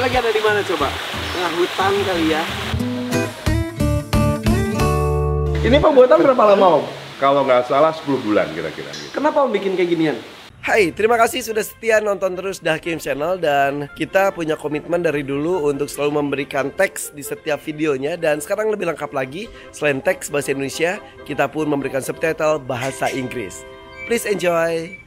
lagi ada di mana coba? Tengah hutan kali ya. Ini pembuatan berapa lama Om? Kalau nggak salah 10 bulan kira-kira. Kenapa Om bikin kayak ginian? Hai, terima kasih sudah setia nonton terus Dahkim Channel. Dan kita punya komitmen dari dulu untuk selalu memberikan teks di setiap videonya. Dan sekarang lebih lengkap lagi, selain teks bahasa Indonesia, kita pun memberikan subtitle bahasa Inggris. Please enjoy.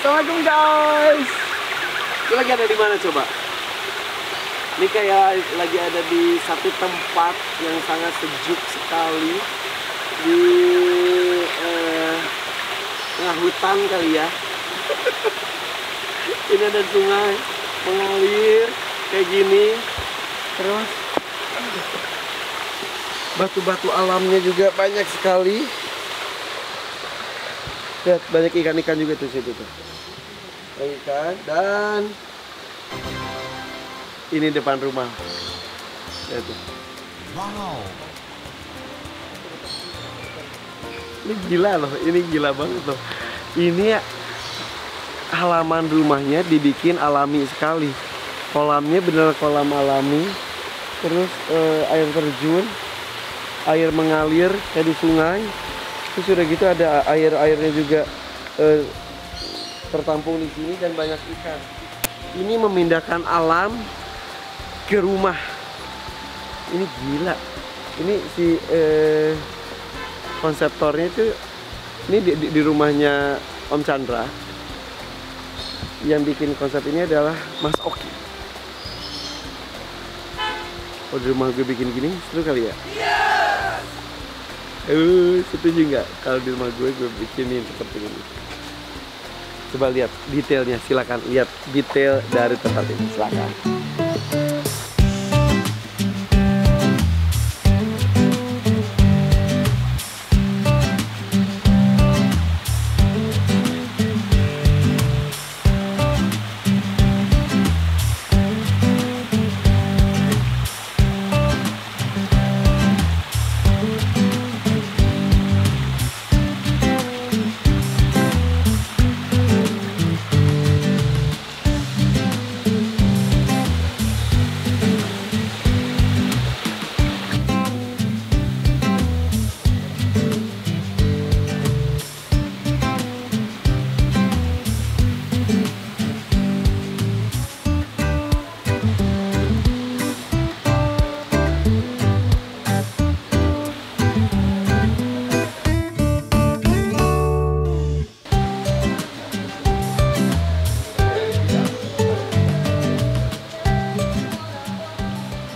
Assalamualaikum guys. Kita lagi ada di mana coba? Ini kayak lagi ada di satu tempat yang sangat sejuk sekali di tengah hutan kali ya. Ini ada sungai mengalir kayak gini. Terus batu-batu alamnya juga banyak sekali. Lihat, banyak ikan-ikan juga tuh situ tuh. Ikan dan ini depan rumah. Lihat tuh. Wow. Ini gila loh, ini gila banget loh. Ini halaman rumahnya dibikin alami sekali. Kolamnya bener kolam alami. Terus air terjun, air mengalir kayak di sungai. Terus udah gitu ada airnya juga tertampung di sini dan banyak ikan. Ini memindahkan alam ke rumah. Ini gila. Ini si konseptornya itu ini di rumahnya Om Chandra. Yang bikin konsep ini adalah Mas Oki. Oh, di rumah gue bikin gini seru kali ya? Setuju nggak kalau di rumah gue bikinin seperti ini? Coba lihat detailnya, silakan lihat detail dari tempat ini, silakan.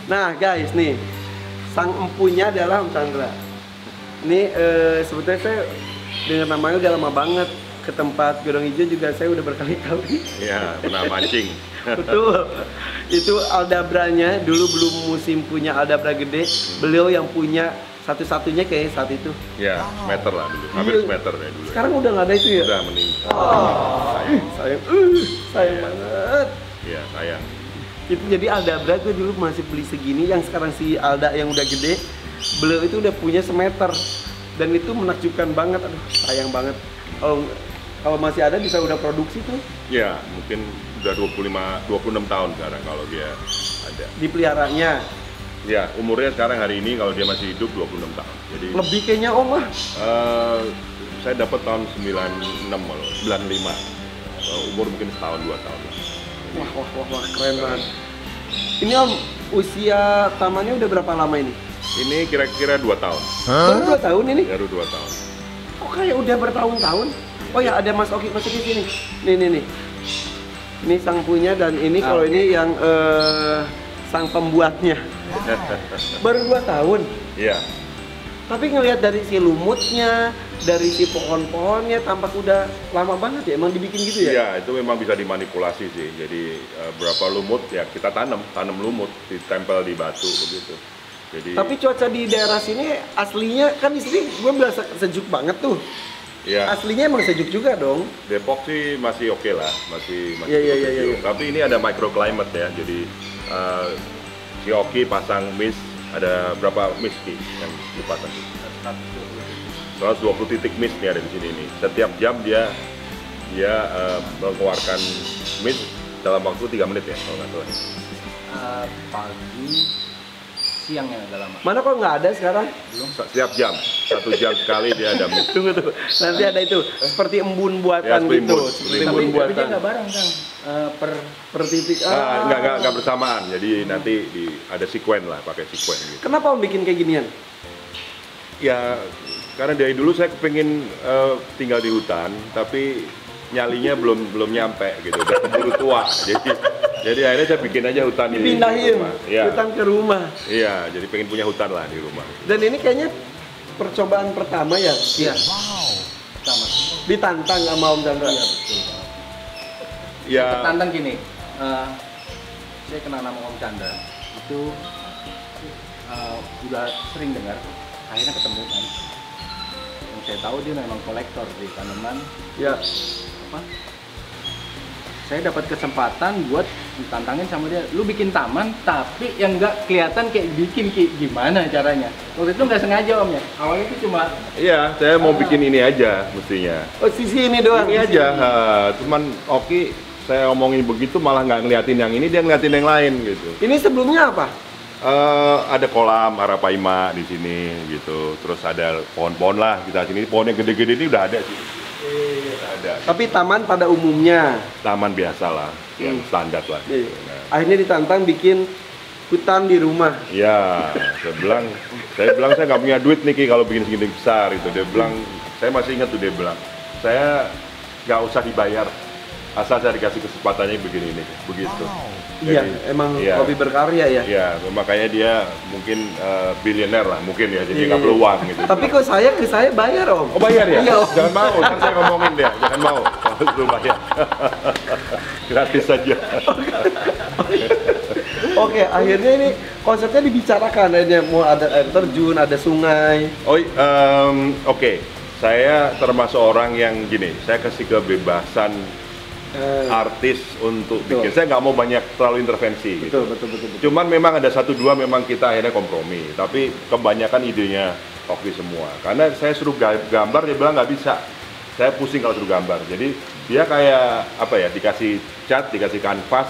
Nah guys, nih sang empunya adalah Om Chandra. Ini sebetulnya saya dengan namanya udah lama banget. Ke tempat Godong Hijau juga saya udah berkali-kali. Iya, pernah mancing. Betul. Itu aldabranya, dulu belum musim punya aldabra gede. Beliau yang punya satu-satunya kayaknya saat itu. Ya, meter lah dulu, hampir semeter ya dulu. Sekarang udah nggak ada itu ya? Udah meninggal. Sayang banget. Iya, sayang. Itu jadi aldabra gue dulu masih beli segini, yang sekarang si Alda yang udah gede, beliau itu udah punya semeter. Dan itu menakjubkan banget, aduh sayang banget. Kalau masih ada bisa udah produksi tuh. Ya, mungkin udah 26 tahun sekarang kalau dia ada. Dipeliharanya. Ya, umurnya sekarang hari ini kalau dia masih hidup 26 tahun. Jadi lebih kayaknya Om lah. Saya dapat tahun 96 malah, 95. Umur mungkin setahun 2 tahun lah. Wah, keren banget. Ini Om, usia tamannya udah berapa lama ini? Ini kira-kira 2 tahun. Baru 2 tahun ini? Baru 2 tahun. Oh, kayak udah bertahun-tahun. Oh ya, ada Mas Oki masuk di sini. Nih. Ini sang punya dan ini kalau ini yang sang pembuatnya. Baru 2 tahun? Iya. Tapi ngelihat dari si lumutnya, dari si pohon-pohonnya tampak udah lama banget ya, emang dibikin gitu ya? Iya, itu memang bisa dimanipulasi sih. Jadi berapa lumut ya kita tanam lumut, ditempel di batu begitu. Jadi Tapi cuaca di daerah sini aslinya kan di sini gue berasa sejuk banget tuh. ya Aslinya emang sejuk juga dong. Depok sih masih oke lah, masih Iya, iya, cukup iya, sejuk. iya. Tapi ini ada microclimate ya. Jadi si Oki pasang mist, ada berapa mist Ki yang dipasang? 120 titik mist nih ada di sini nih. Setiap jam dia mengeluarkan mist dalam waktu 3 menit ya kalau nggak salah. Pagi, siang yang agak lama. Mana kok nggak ada sekarang? Setiap jam, 1 jam sekali dia ada mist. Tunggu tuh, nanti ada itu seperti embun buatan Ya, seperti gitu, embun. seperti Tapi- embun Tapi dia buatan. nggak bareng Kang. Per titik. Nggak bersamaan, jadi nanti ada sekuen lah, pakai sekuen gitu. Kenapa om bikin kayak ginian? Ya, karena dari dulu saya kepingin tinggal di hutan, tapi nyalinya belum nyampe gitu, udah keburu tua. Jadi akhirnya saya bikin aja hutan di Dipindahin rumah. Iya, hutan ke rumah. iya, jadi pengen punya hutan lah di rumah. Dan ini kayaknya percobaan pertama ya? Iya. Sama. Ditantang sama Om Chandra. Iya betul. Ya, Tertantang gini. Saya kenal nama Om Chandra itu udah sering dengar. Akhirnya ketemu kan. Yang saya tahu dia memang kolektor di tanaman. Ya. Apa? Saya dapat kesempatan buat ditantangin sama dia. Lu bikin taman, tapi yang nggak kelihatan kayak bikin kayak gimana caranya. Waktu itu nggak sengaja om ya. Awalnya itu cuma iya, saya mau bikin ini aja mestinya. Oh sisi ini doang. Ini sisi aja, ini. cuman Oki saya ngomongin begitu malah nggak ngeliatin yang ini, dia ngeliatin yang lain gitu. Ini sebelumnya apa? Ada kolam arapaima di sini gitu, terus ada pohon-pohon lah kita sini, pohon yang gede-gede ini udah ada sih. Ada. Tapi taman pada umumnya. Taman biasa lah, yang standar lah. Iya. Nah, Akhirnya ditantang bikin hutan di rumah. ya, saya bilang saya nggak punya duit nih Ki, kalau bikin segini besar itu. Dia bilang, saya masih ingat tuh dia bilang, saya nggak usah dibayar, asal saya dikasih kesempatannya begini ini, begitu. Iya, Jadi, emang iya. hobi berkarya ya. Ya, makanya dia mungkin bilioner lah, mungkin ya, jadi Iya, nggak iya, perlu iya. uang gitu. Tapi kok ke saya bayar om. Oh bayar ya? Iya om. Jangan mau, kan saya ngomongin dia, jangan mau. Kalau itu bayar. Gratis saja. Oke, akhirnya ini konsepnya dibicarakan, akhirnya mau ada air terjun, ada sungai. Oh, oke. Saya termasuk orang yang gini, saya kasih kebebasan artis untuk bikin. Saya nggak mau banyak terlalu intervensi. Gitu. Betul. Cuman memang ada 1-2 memang kita akhirnya kompromi. Tapi kebanyakan idenya Oki semua. Karena saya suruh gambar, dia bilang nggak bisa. Saya pusing kalau suruh gambar. Jadi dia kayak apa ya? Dikasih cat, dikasih kanvas,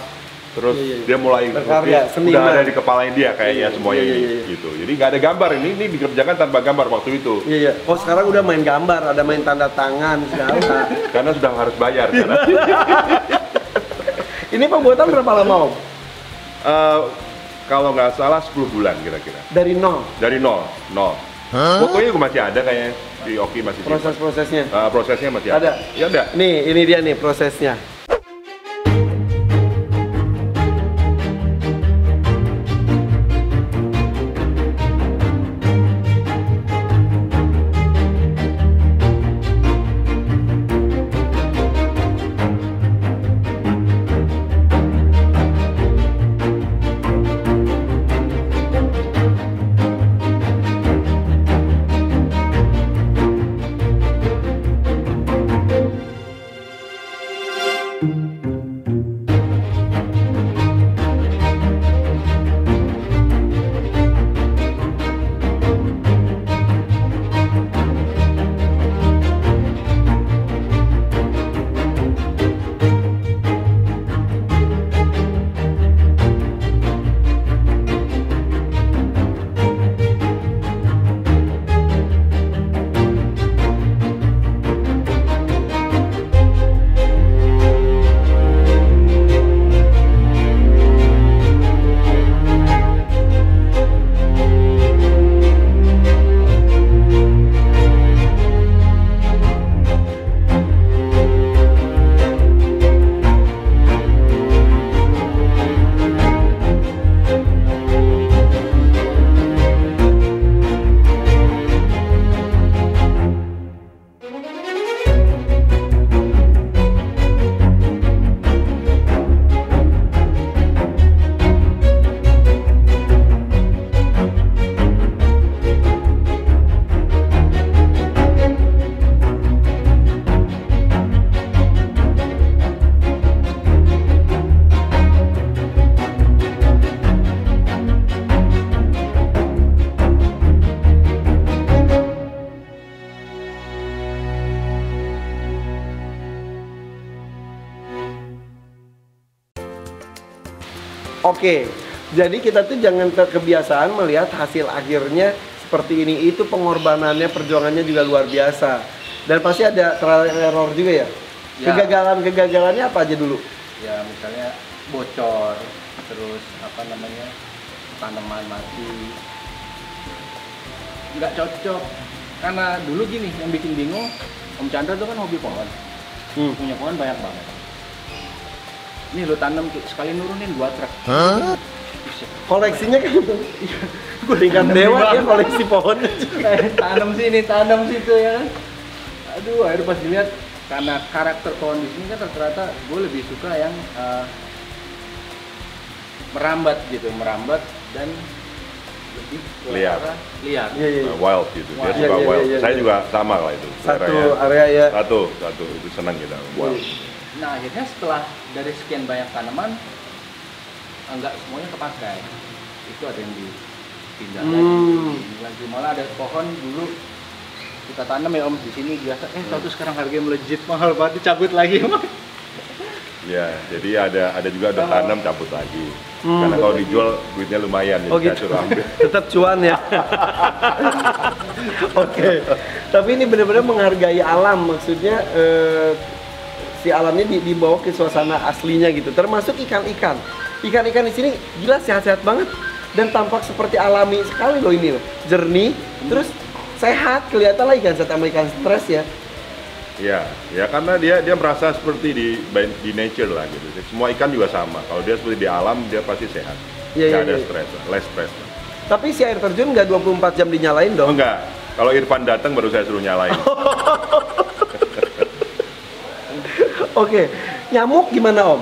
terus Iya. dia mulai Berkarya, lukis, seniman. udah ada di kepalanya dia kayaknya Iya, semuanya iya, ini, iya. gitu. Jadi nggak ada gambar ini dikerjakan tanpa gambar waktu itu. Iya. Oh sekarang udah main gambar, ada main tanda tangan segala. Karena sudah harus bayar. Karena, Ini pembuatan berapa lama om? kalau nggak salah 10 bulan kira-kira. Dari nol. Dari nol. Pokoknya juga masih ada kayaknya di Oki masih simpan. Proses-prosesnya. Prosesnya masih Ada? ada. Ya ada. Nih, ini dia nih prosesnya. Oke, jadi kita tuh jangan kebiasaan melihat hasil akhirnya seperti ini. Itu pengorbanannya, perjuangannya juga luar biasa. Dan pasti ada trial and error juga ya? Ya. Kegagalannya apa aja dulu? Ya misalnya bocor, terus apa namanya, tanaman mati, nggak cocok. Karena dulu gini, yang bikin bingung, Om Chandra tuh kan hobi pohon, punya pohon banyak banget. Ini lo tanam sekali nurunin 2 truk. Koleksinya kan tingkat dewa ya, koleksi pohon. Tanam sini, tanam situ ya kan. Aduh, akhirnya pas dilihat, karena karakter pohon di sini kan ternyata gue lebih suka yang merambat gitu, merambat dan lebih ke Liar. arah liar. Iya, iya. Wild gitu, dia Wild. suka Iya, iya, wild. iya, Saya iya. juga sama lah itu. Satu Daerahnya. area ya. Satu, itu senang kita. Wild. Nah akhirnya setelah dari sekian banyak tanaman, enggak semuanya kepakai. Itu ada yang dipindah lagi. Malah ada pohon dulu kita tanam ya Om di sini biasa, tahu sekarang harganya melejit mahal banget, dicabut lagi. Ya, jadi ada juga udah tanam cabut lagi. Karena kalau dijual duitnya lumayan, Oh jadi saya gitu. suruh ambil. Tetap cuan ya. Oke. Tapi ini benar-benar menghargai alam, maksudnya si alamnya dibawa ke suasana aslinya gitu. Termasuk ikan-ikan. Ikan-ikan di sini gila sehat-sehat banget dan tampak seperti alami sekali loh ini loh. Jernih, terus sehat, kelihatan lah ikan sehat sama ikan stres ya. Ya karena dia merasa seperti di nature lah gitu. Semua ikan juga sama. Kalau dia seperti di alam, dia pasti sehat. Iya, Nggak iya, ada iya. stres, less stress lah. Tapi si air terjun nggak 24 jam dinyalain Oh, dong? enggak. Kalau Irfan datang baru saya suruh nyalain. Oke. Nyamuk gimana Om?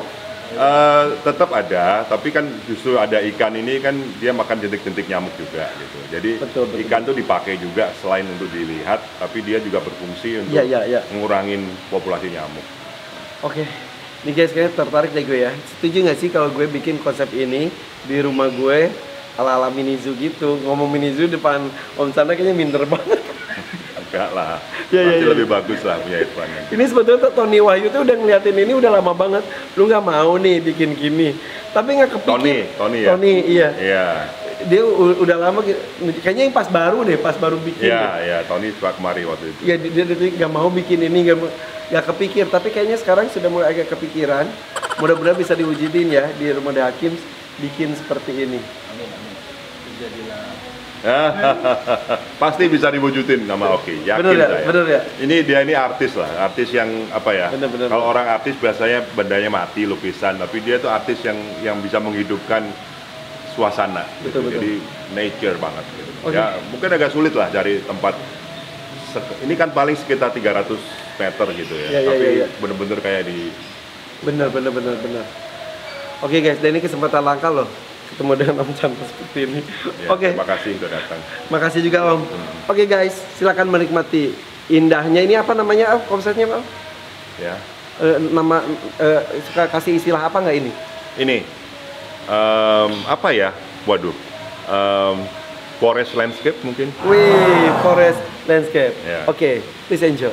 Tetap ada, tapi kan justru ada ikan ini kan dia makan jentik-jentik nyamuk juga gitu. Jadi Betul, betul. ikan tuh dipakai juga selain untuk dilihat, tapi dia juga berfungsi untuk Iya. ngurangin populasi nyamuk. Oke, nih guys, kayaknya tertarik deh gue ya. Setuju nggak sih kalau gue bikin konsep ini di rumah gue ala-ala mini zoo gitu? Ngomong mini zoo depan Om Chandra kayaknya minder banget. Enggak lah, Iya, pasti iya. lebih bagus lah punya Irfan. Ini sebetulnya tuh Tony Wahyu tuh udah ngeliatin ini udah lama banget. Lu nggak mau nih bikin gini, tapi nggak kepikir. Tony ya? Tony, iya. Iya, Dia udah lama, kayaknya yang pas baru bikin. iya, Tony suka kemari waktu itu. Ya dia nggak mau bikin ini, nggak kepikir. Tapi kayaknya sekarang sudah mulai agak kepikiran. Mudah-mudahan bisa diwujudin ya di rumah The Hakim bikin seperti ini. Amin. Jadilah. Pasti bisa diwujudin sama Oki, yakin Bener ya? saya. Bener ya? Ini artis lah, artis yang apa ya? Bener. Kalau orang artis biasanya bendanya mati, lukisan, tapi dia tuh artis yang bisa menghidupkan suasana. Betul. Jadi nature banget. Gitu. Oke. Ya mungkin agak sulit lah cari tempat. Ini kan paling sekitar 300 meter gitu ya. Iya, Tapi iya. bener-bener kayak di. Bener. Oke guys, dan ini kesempatan langka loh ketemu dengan Om Chandra seperti ini. Ya, Oke, Terima kasih sudah datang. makasih juga Om. Oke guys, silakan menikmati indahnya ini apa namanya Om? Konsepnya Om? Ya. Suka kasih istilah apa nggak ini? Ini apa ya? Waduh. Forest landscape mungkin. Wih, forest landscape. Ya. Oke, please enjoy.